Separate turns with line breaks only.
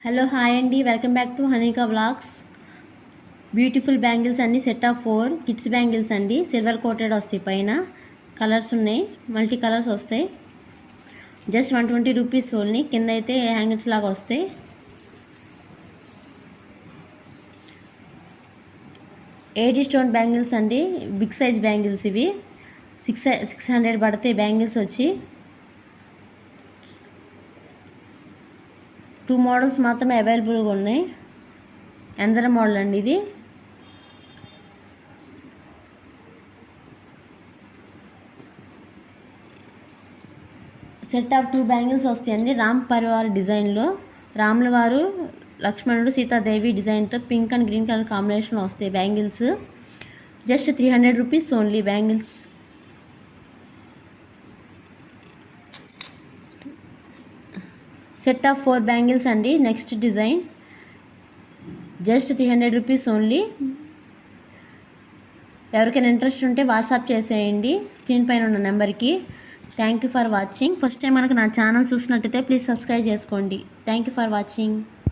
Hello hi అండి, welcome back to హనీకా vlogs. Beautiful bangles అండి, సెట్ ఆఫ్ 4 కిడ్స్ బ్యాంగిల్స్ అండి. సిల్వర్ కోటెడ్ వస్తాయి, పైన కలర్స్ ఉన్నాయి, మల్టీ కలర్స్ వస్తాయి. Just 120 rupees only. కింద అయితే హ్యాంగిల్స్ లాగా వస్తాయి. ఎయిటీ స్టోన్ బ్యాంగిల్స్ అండి, బిగ్ సైజ్ బ్యాంగిల్స్ ఇవి. 600 పడతాయి బ్యాంగిల్స్ వచ్చి. 2 మోడల్స్ మాత్రమే అవైలబుల్గా ఉన్నాయి. అందర మోడల్ అండి ఇది. సెట్ ఆఫ్ 2 బ్యాంగిల్స్ వస్తాయండి. రామ్ పరివార్ డిజైన్లో, రాముల వారు లక్ష్మణుడు సీతాదేవి డిజైన్తో పింక్ అండ్ గ్రీన్ కలర్ కాంబినేషన్లో వస్తాయి bangles. Just 300 rupees only bangles. Set of 4 bangles అండి. Next design just 300 rupees only. ఎవరికైనా ఇంట్రెస్ట్ ఉంటే వాట్సాప్ చేసేయండి స్క్రీన్ పైన ఉన్న నెంబర్కి. Thank you for watching. First time మనకు నా ఛానల్ చూసినట్టయితే ప్లీజ్ సబ్స్క్రైబ్ చేసుకోండి. Thank you for watching.